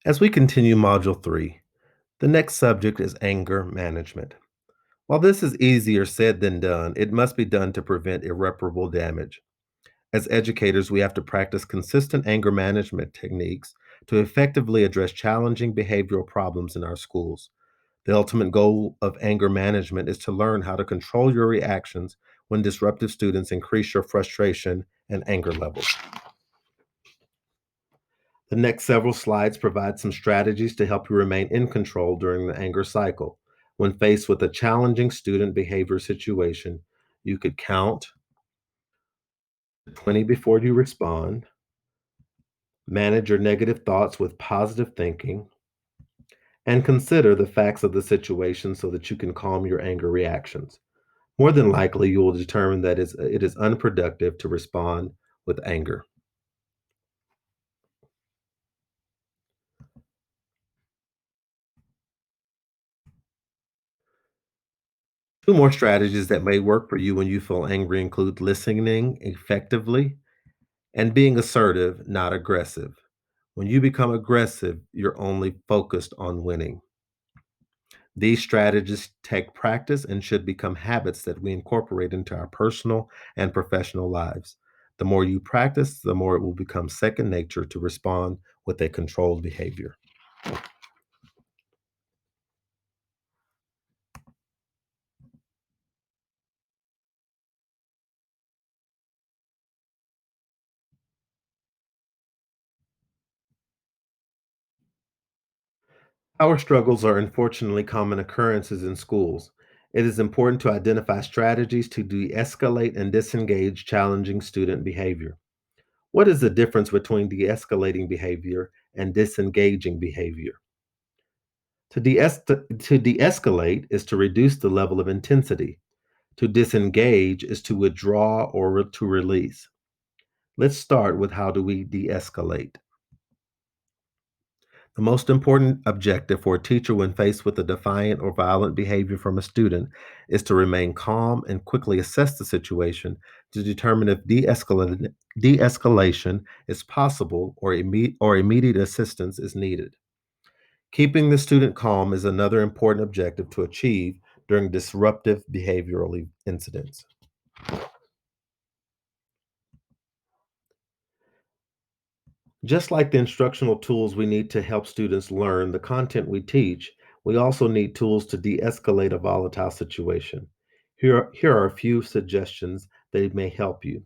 As we continue Module 3, the next subject is anger management. While this is easier said than done, it must be done to prevent irreparable damage. As educators, we have to practice consistent anger management techniques to effectively address challenging behavioral problems in our schools. The ultimate goal of anger management is to learn how to control your reactions when disruptive students increase your frustration and anger levels. The next several slides provide some strategies to help you remain in control during the anger cycle. When faced with a challenging student behavior situation, you could count 20 before you respond, manage your negative thoughts with positive thinking, and consider the facts of the situation so that you can calm your anger reactions. More than likely, you will determine that it is unproductive to respond with anger. Two more strategies that may work for you when you feel angry include listening effectively and being assertive, not aggressive. When you become aggressive, you're only focused on winning. These strategies take practice and should become habits that we incorporate into our personal and professional lives. The more you practice, the more it will become second nature to respond with a controlled behavior. Power struggles are unfortunately common occurrences in schools. It is important to identify strategies to de escalate and disengage challenging student behavior. What is the difference between de escalating behavior and disengaging behavior? To de escalate is to reduce the level of intensity, to disengage is to withdraw or to release. Let's start with how do we de escalate. The most important objective for a teacher when faced with a defiant or violent behavior from a student is to remain calm and quickly assess the situation to determine if de-escalation is possible or, or immediate assistance is needed. Keeping the student calm is another important objective to achieve during disruptive behavioral incidents. Just like the instructional tools we need to help students learn the content we teach, we also need tools to de escalate a volatile situation. Here are a few suggestions that may help you.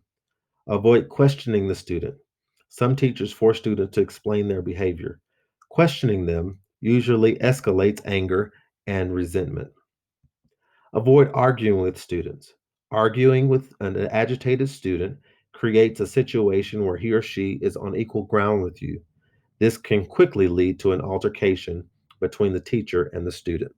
Avoid questioning the student. Some teachers force students to explain their behavior. Questioning them usually escalates anger and resentment. Avoid arguing with students. Arguing with an agitated student creates a situation where he or she is on equal ground with you. This can quickly lead to an altercation between the teacher and the student.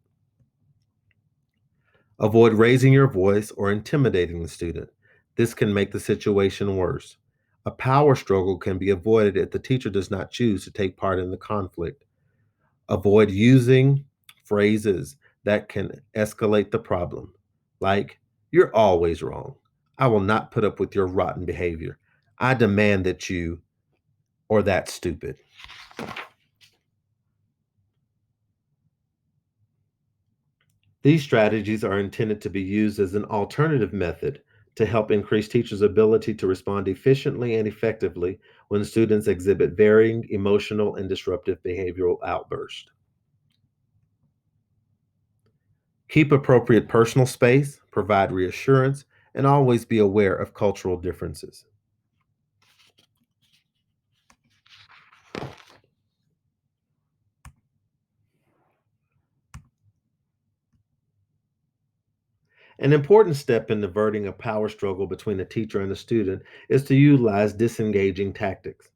Avoid raising your voice or intimidating the student. This can make the situation worse. A power struggle can be avoided if the teacher does not choose to take part in the conflict. Avoid using phrases that can escalate the problem, like, "You're always wrong. I will not put up with your rotten behavior. I demand that you," or "That's stupid." These strategies are intended to be used as an alternative method to help increase teachers' ability to respond efficiently and effectively when students exhibit varying emotional and disruptive behavioral outbursts. Keep appropriate personal space, provide reassurance, and always be aware of cultural differences. An important step in averting a power struggle between a teacher and a student is to utilize disengaging tactics.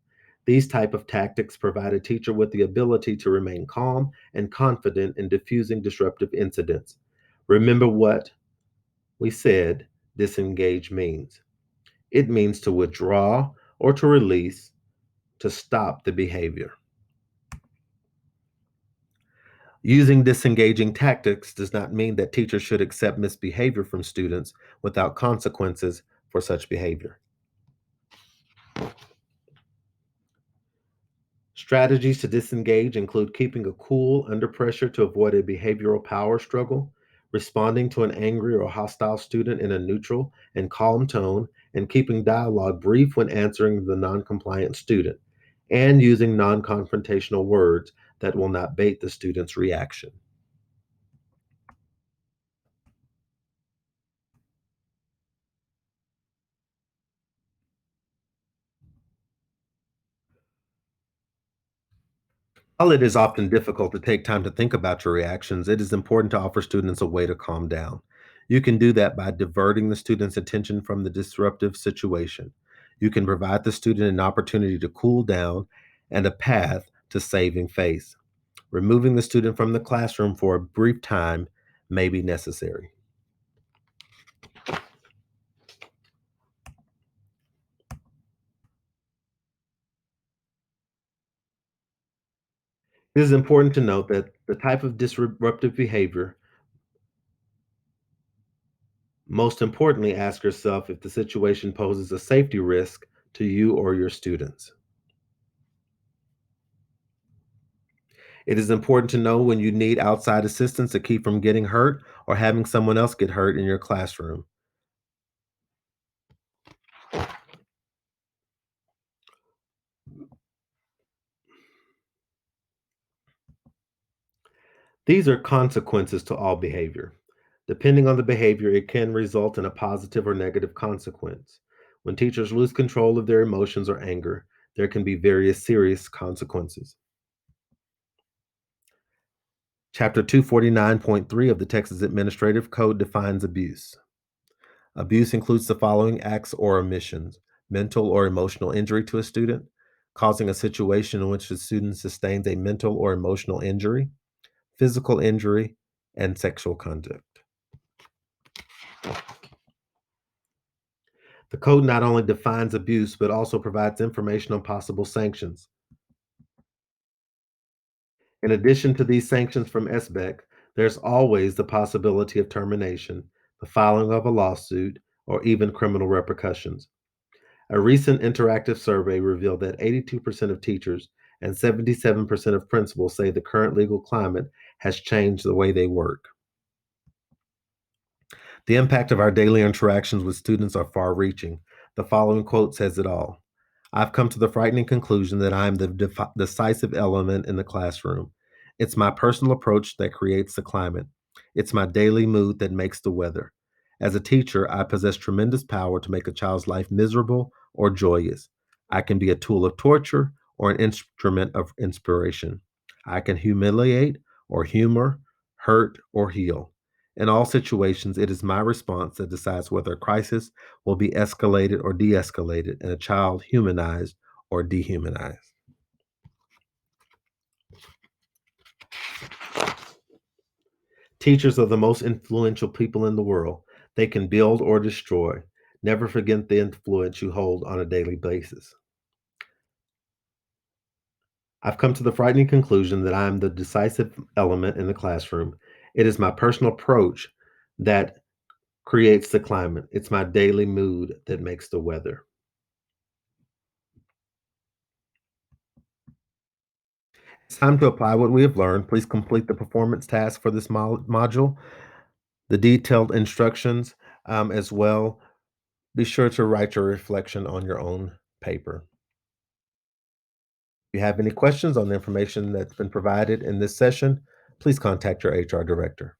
These type of tactics provide a teacher with the ability to remain calm and confident in diffusing disruptive incidents. Remember what we said disengage means. It means to withdraw or to release to stop the behavior. Using disengaging tactics does not mean that teachers should accept misbehavior from students without consequences for such behavior. Strategies to disengage include keeping a cool under pressure to avoid a behavioral power struggle, responding to an angry or hostile student in a neutral and calm tone, and keeping dialogue brief when answering the non-compliant student, and using non-confrontational words that will not bait the student's reaction. While it is often difficult to take time to think about your reactions, it is important to offer students a way to calm down. You can do that by diverting the student's attention from the disruptive situation. You can provide the student an opportunity to cool down and a path to saving face. Removing the student from the classroom for a brief time may be necessary. It is important to note that the type of disruptive behavior, most importantly, ask yourself if the situation poses a safety risk to you or your students. It is important to know when you need outside assistance to keep from getting hurt or having someone else get hurt in your classroom. These are consequences to all behavior. Depending on the behavior, it can result in a positive or negative consequence. When teachers lose control of their emotions or anger, there can be various serious consequences. Chapter 249.3 of the Texas Administrative Code defines abuse. Abuse includes the following acts or omissions: mental or emotional injury to a student, causing a situation in which the student sustains a mental or emotional injury, physical injury, and sexual conduct. The code not only defines abuse, but also provides information on possible sanctions. In addition to these sanctions from SBEC, there's always the possibility of termination, the filing of a lawsuit, or even criminal repercussions. A recent interactive survey revealed that 82% of teachers and 77% of principals say the current legal climate has changed the way they work. The impact of our daily interactions with students are far reaching. The following quote says it all. I've come to the frightening conclusion that I am the decisive element in the classroom. It's my personal approach that creates the climate. It's my daily mood that makes the weather. As a teacher, I possess tremendous power to make a child's life miserable or joyous. I can be a tool of torture or an instrument of inspiration. I can humiliate or humor, hurt or heal. In all situations, it is my response that decides whether a crisis will be escalated or de escalated and a child humanized or dehumanized. Teachers are the most influential people in the world. They can build or destroy. Never forget the influence you hold on a daily basis. I've come to the frightening conclusion that I am the decisive element in the classroom. It is my personal approach that creates the climate. It's my daily mood that makes the weather. It's time to apply what we have learned. Please complete the performance task for this module, the detailed instructions as well. Be sure to write your reflection on your own paper. If you have any questions on the information that's been provided in this session, please contact your HR director.